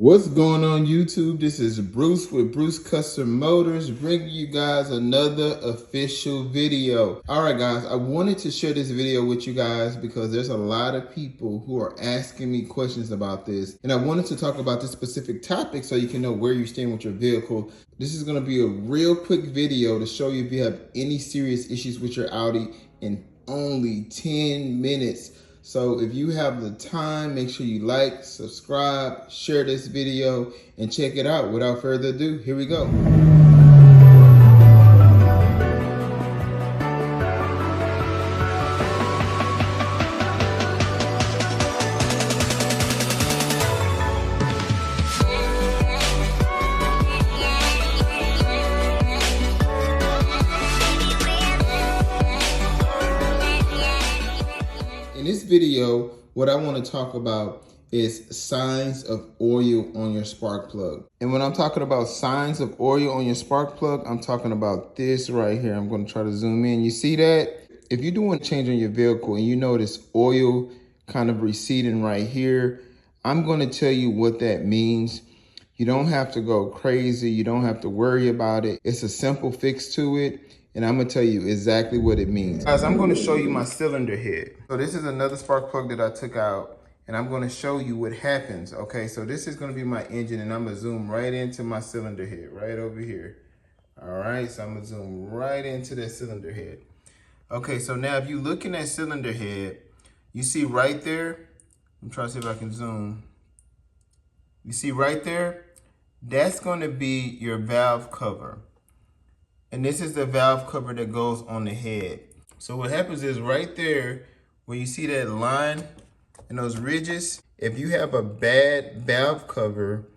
What's going on YouTube? This is Bruce with Bruce Custom Motors bringing you guys another official video. All right guys, I wanted to share this video with you guys because there's a lot of people who are asking me questions about this, and I wanted to talk about this specific topic so you can know where you stand with your vehicle. This is going to be a real quick video to show you if you have any serious issues with your Audi in only 10 minutes. So if you have the time, make sure you like, subscribe, share this video, and check it out. Without further ado, here we go. In this video, what I want to talk about is signs of oil on your spark plug. And when I'm talking about signs of oil on your spark plug, I'm talking about this right here. I'm going to try to zoom in. You see that? If you're doing a change on your vehicle and you notice oil kind of receding right here, I'm going to tell you what that means. You don't have to go crazy. You don't have to worry about it. It's a simple fix to it. And I'm gonna tell you exactly what it means. Guys, I'm gonna show you my cylinder head. So this is another spark plug that I took out, and I'm gonna show you what happens, okay? So this is gonna be my engine, and I'm gonna zoom right into my cylinder head, right over here. All right, so I'm gonna zoom right into that cylinder head. Okay, so now if you look in that cylinder head, you see right there, I'm trying to see if I can zoom. You see right there, that's gonna be your valve cover. And this is the valve cover that goes on the head. So what happens is right there, where you see that line and those ridges, if you have a bad valve cover,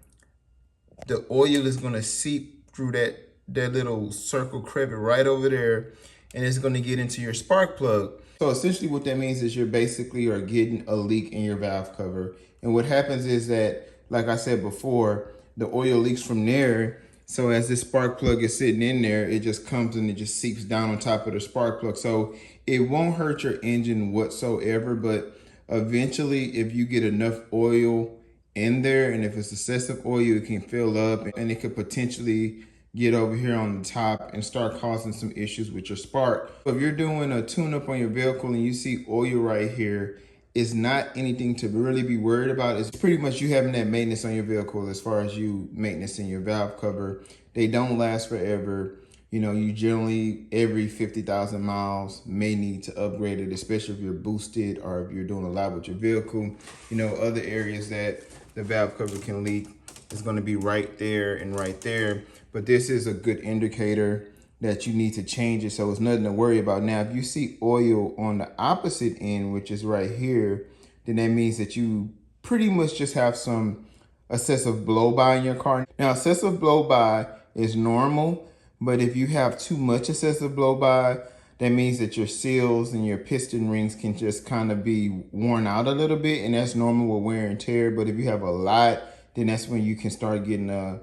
the oil is gonna seep through that little circle crevice right over there, and it's gonna get into your spark plug. So essentially what that means is you're basically are getting a leak in your valve cover. And what happens is that, like I said before, the oil leaks from there. So as this spark plug is sitting in there, it just comes and it just seeps down on top of the spark plug. So it won't hurt your engine whatsoever, but eventually if you get enough oil in there, and if it's excessive oil, it can fill up and it could potentially get over here on the top and start causing some issues with your spark. If you're doing a tune-up on your vehicle and you see oil right here, it's not anything to really be worried about. It's pretty much you having that maintenance on your vehicle as far as you maintenance in your valve cover. They don't last forever. You know, you generally every 50,000 miles may need to upgrade it, especially if you're boosted or if you're doing a lot with your vehicle. You know, other areas that the valve cover can leak is going to be right there and right there. But this is a good indicator that you need to change it, so it's nothing to worry about. Now, if you see oil on the opposite end, which is right here, then that means that you pretty much just have some excessive blow-by in your car. Now, excessive blow-by is normal, but if you have too much excessive blow-by, that means that your seals and your piston rings can just kind of be worn out a little bit, and that's normal with wear and tear. But if you have a lot, then that's when you can start getting a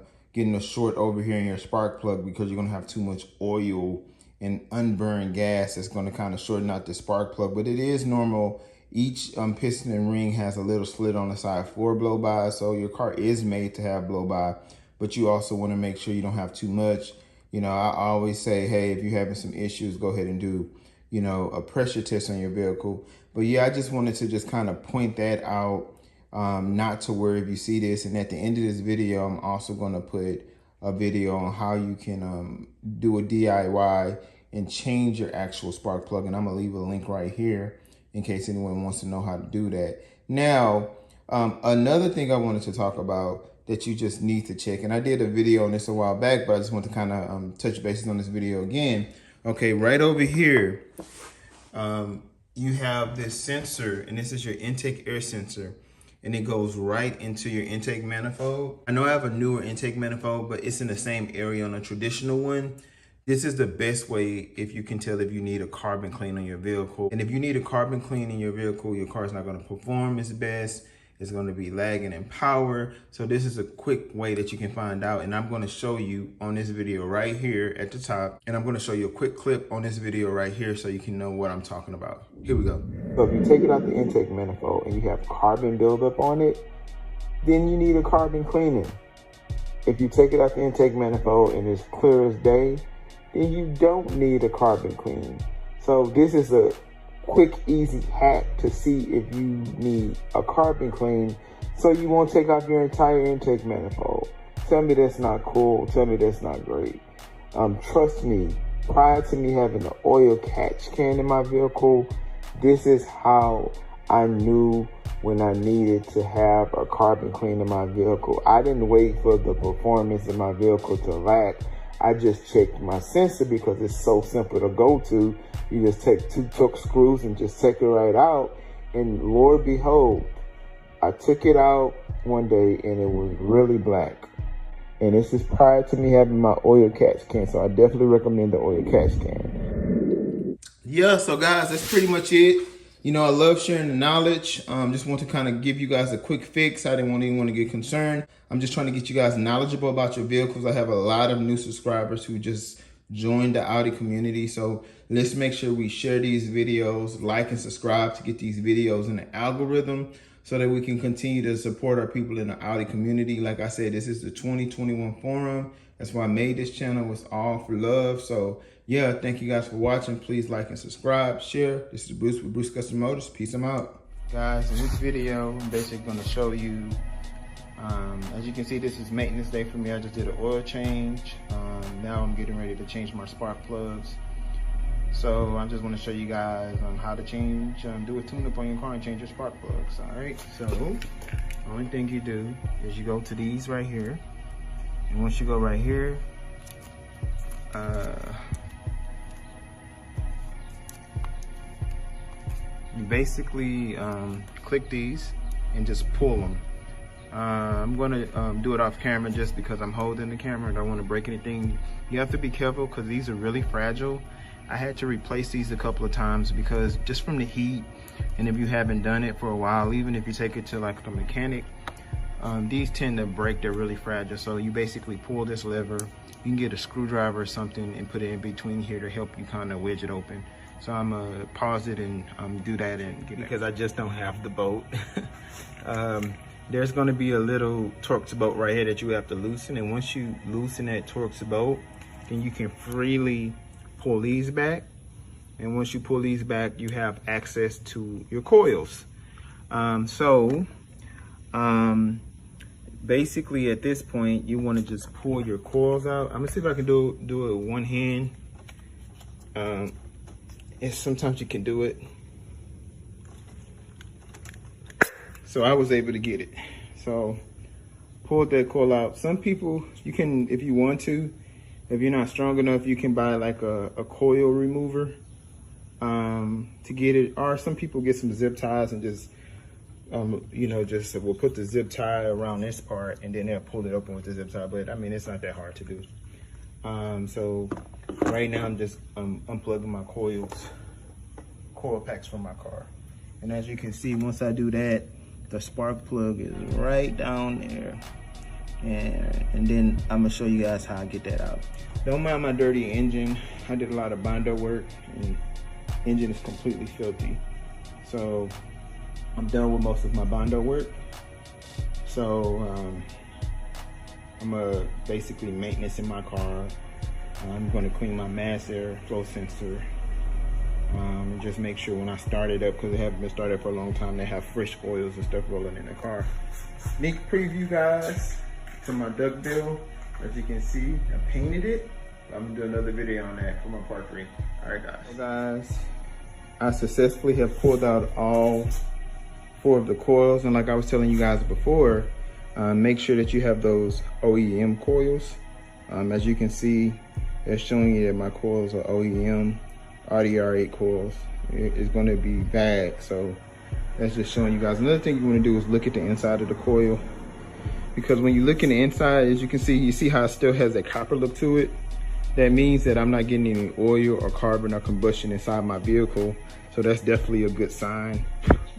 short over here in your spark plug, because you're gonna have too much oil and unburned gas that's gonna kind of shorten out the spark plug. But it is normal. Each piston and ring has a little slit on the side for blow-by, so your car is made to have blow-by, but you also wanna make sure you don't have too much. You know, I always say, hey, if you're having some issues, go ahead and do, you know, a pressure test on your vehicle. But yeah, I just wanted to just kind of point that out. Not to worry if you see this. And at the end of this video, I'm also going to put a video on how you can do a DIY and change your actual spark plug. And I'm going to leave a link right here in case anyone wants to know how to do that. Now, another thing I wanted to talk about that you just need to check, and I did a video on this a while back, but I just want to kind of touch bases on this video again. Okay, right over here, you have this sensor, and this is your intake air sensor. And it goes right into your intake manifold. I know I have a newer intake manifold, but it's in the same area on a traditional one. This is the best way if you can tell if you need a carbon clean on your vehicle. And if you need a carbon clean in your vehicle, your car is not going to perform its best. It's going to be lagging in power. So this is a quick way that you can find out. And I'm going to show you on this video right here at the top. And I'm going to show you a quick clip on this video right here so you can know what I'm talking about. Here we go. So if you take it out the intake manifold and you have carbon buildup on it, then you need a carbon cleaning. If you take it out the intake manifold and it's clear as day, then you don't need a carbon clean. So this is a quick, easy hack to see if you need a carbon clean so you won't take off your entire intake manifold. Tell me that's not cool. Tell me that's not great. Trust me, prior to me having an oil catch can in my vehicle, this is how I knew when I needed to have a carbon clean in my vehicle. I didn't wait for the performance of my vehicle to lack. I just checked my sensor because it's so simple to go to. You just take 2 Torx screws and just take it right out. And Lord behold, I took it out one day and it was really black. And this is prior to me having my oil catch can. So I definitely recommend the oil catch can. Yeah, so guys, that's pretty much it. You know, I love sharing the knowledge. Just want to kind of give you guys a quick fix. I didn't even want to get concerned. I'm just trying to get you guys knowledgeable about your vehicles. I have a lot of new subscribers who just joined the Audi community. So let's make sure we share these videos, like and subscribe to get these videos in the algorithm so that we can continue to support our people in the Audi community. Like I said, this is the 2021 forum. That's why I made this channel. It's all for love. So yeah, thank you guys for watching. Please like and subscribe, share. This is Bruce with Bruce Custom Motors. Peace, I'm out. Guys, in this video, I'm basically gonna show you, as you can see, this is maintenance day for me. I just did an oil change. Now I'm getting ready to change my spark plugs. So I just want to show you guys how to change, do a tune-up on your car and change your spark plugs. All right, so only thing you do is you go to these right here. And once you go right here, you basically click these and just pull them. I'm gonna do it off camera just because I'm holding the camera and I don't want to break anything. You have to be careful because these are really fragile. I had to replace these a couple of times because just from the heat, and if you haven't done it for a while, even if you take it to like a mechanic, these tend to break. They're really fragile. So you basically pull this lever. You can get a screwdriver or something and put it in between here to help you kind of wedge it open. So I'm gonna pause it and do that and get because I just don't have the bolt. There's gonna be a little Torx bolt right here that you have to loosen, and once you loosen that Torx bolt, then you can freely pull these back. And once you pull these back, you have access to your coils. Basically at this point, you want to just pull your coils out. I'm gonna see if I can do it with one hand. And sometimes you can do it. So I was able to get it. So pulled that coil out. Some people, you can, if you want to, if you're not strong enough, you can buy like a coil remover to get it. Or some people get some zip ties and just, you know, just we'll put the zip tie around this part and then they'll pull it open with the zip tie. But I mean, it's not that hard to do. So right now I'm just unplugging my coil packs from my car. And as you can see, once I do that, the spark plug is right down there. And then I'm gonna show you guys how I get that out. Don't mind my dirty engine. I did a lot of Bondo work and engine is completely filthy. So I'm done with most of my Bondo work. So I'm basically maintenance in my car. I'm gonna clean my mass air flow sensor. And just make sure when I start it up, because it hasn't been started for a long time, they have fresh oils and stuff rolling in the car. Sneak preview, guys, to my duckbill. As you can see, I painted it. I'm gonna do another video on that for my part 3. All right, guys. So guys, I successfully have pulled out all 4 of the coils. And like I was telling you guys before, make sure that you have those OEM coils. As you can see, it's showing you that my coils are OEM. Audi A8 coils. It's going to be bagged, so that's just showing you guys. Another thing you want to do is look at the inside of the coil, because when you look in the inside, as you can see, you see how it still has that copper look to it. That means that I'm not getting any oil or carbon or combustion inside my vehicle, so that's definitely a good sign.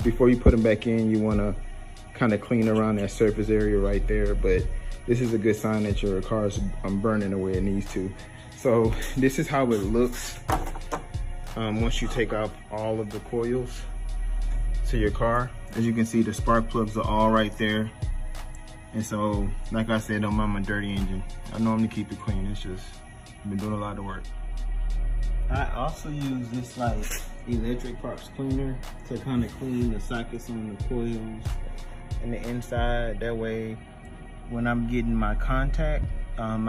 Before you put them back in, you want to kind of clean around that surface area right there, but this is a good sign that your car is burning the way it needs to. So this is how it looks once you take off all of the coils to your car. As you can see, the spark plugs are all right there. And so, like I said, don't mind my dirty engine. I normally keep it clean. It's just, I've been doing a lot of work. I also use this like electric parts cleaner to kind of clean the sockets on the coils and the inside. That way, when I'm getting my contact can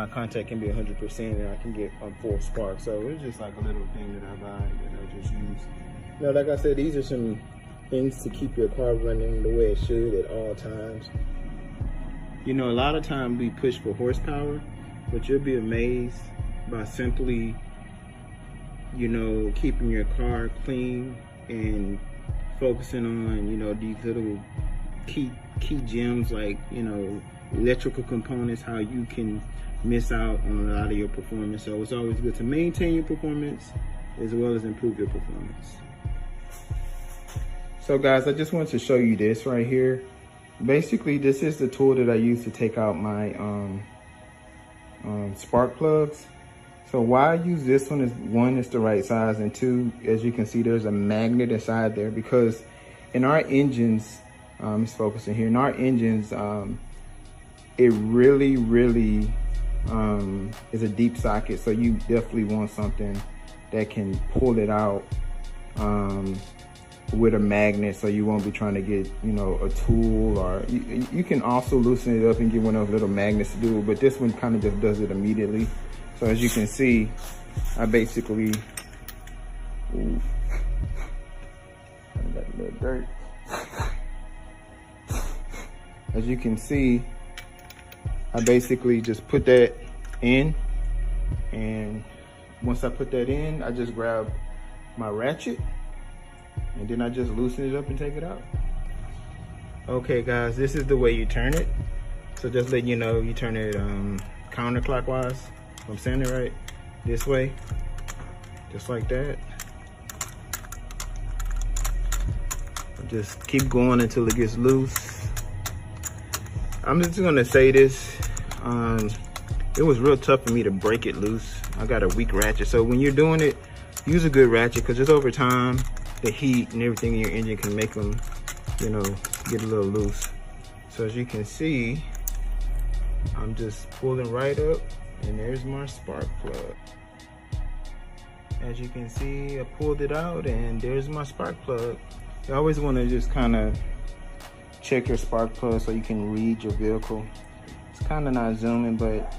be 100% and I can get a full spark. So it's just like a little thing that I buy that I just use. You know, like I said, these are some things to keep your car running the way it should at all times. You know, a lot of times we push for horsepower, but you'll be amazed by simply, you know, keeping your car clean and focusing on, you know, these little key gems like, you know, electrical components, how you can miss out on a lot of your performance. So it's always good to maintain your performance as well as improve your performance. So guys, I just wanted to show you this right here. Basically, this is the tool that I use to take out my spark plugs. So why I use this one is, one, it's the right size, and two, as you can see, there's a magnet inside there, because in our engines, it's focusing here, in our engines, it really is a deep socket. So you definitely want something that can pull it out with a magnet, so you won't be trying to get, you know, a tool, or you can also loosen it up and get one of those little magnets to do it, but this one kind of just does it immediately. So as you can see, I basically, ooh, I got a little dirt. As you can see, I basically just put that in, and once I put that in, I just grab my ratchet, and then I just loosen it up and take it out. Okay guys, this is the way you turn it. So just letting you know, you turn it counterclockwise. If I'm saying it right, this way, just like that. Just keep going until it gets loose. I'm just gonna say this, it was real tough for me to break it loose. I got a weak ratchet, so when you're doing it, use a good ratchet, because just over time, the heat and everything in your engine can make them, you know, get a little loose. So as you can see, I'm just pulling right up, and there's my spark plug. As you can see, I pulled it out, and there's my spark plug. You always want to just kind of check your spark plug so you can read your vehicle. It's kind of not zooming, but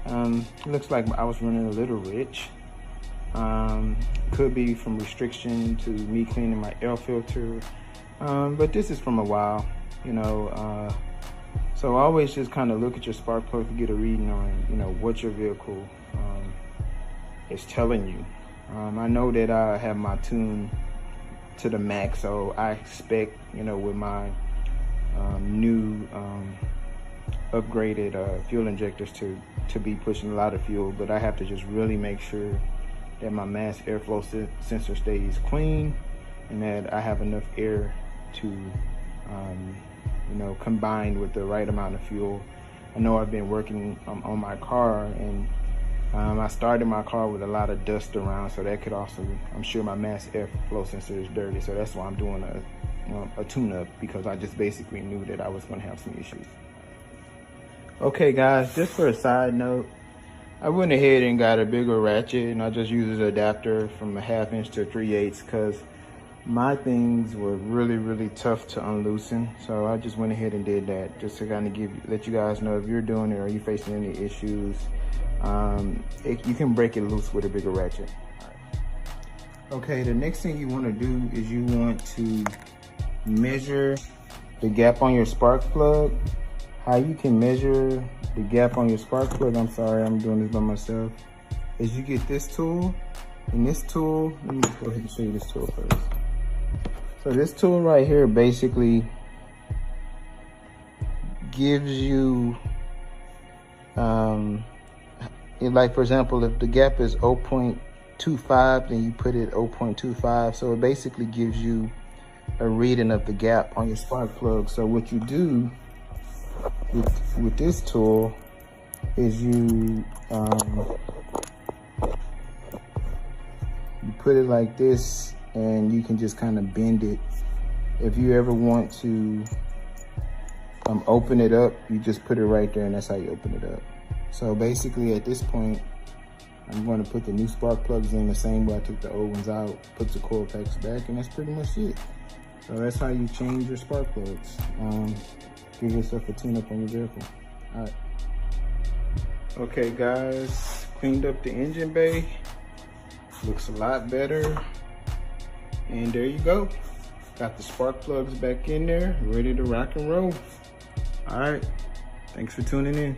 it looks like I was running a little rich. Could be from restriction to me cleaning my air filter, but this is from a while, you know. So always just kind of look at your spark plug to get a reading on, you know, what your vehicle is telling you. I know that I have my tune to the max, so I expect, you know, with my new upgraded fuel injectors to be pushing a lot of fuel, but I have to just really make sure that my mass airflow sensor stays clean and that I have enough air to you know, combined with the right amount of fuel. I know I've been working on my car, and I started my car with a lot of dust around, so that could also, I'm sure my mass airflow sensor is dirty, so that's why I'm doing a tune-up, because I just basically knew that I was going to have some issues. Okay guys, just for a side note, I went ahead and got a bigger ratchet, and I just used an adapter from a 1/2 inch to 3/8 because my things were really tough to unloosen. So I just went ahead and did that, just to kind of let you guys know, if you're doing it or you're facing any issues, you can break it loose with a bigger ratchet. Okay, the next thing you want to do is you want to measure the gap on your spark plug. How you can measure the gap on your spark plug, I'm sorry, I'm doing this by myself, is you get this tool, and this tool, let me just go ahead and show you this tool first. So this tool right here basically gives you, like for example, if the gap is 0.25, then you put it 0.25. So it basically gives you a reading of the gap on your spark plug. So what you do with this tool is you put it like this, and you can just kind of bend it. If you ever want to open it up, you just put it right there and that's how you open it up. So basically at this point, I'm going to put the new spark plugs in the same way I took the old ones out, put the coil packs back, and that's pretty much it. So that's how you change your spark plugs. Give yourself a tune-up on your vehicle. All right. Okay guys, cleaned up the engine bay. Looks a lot better. And there you go. Got the spark plugs back in there, ready to rock and roll. All right, thanks for tuning in.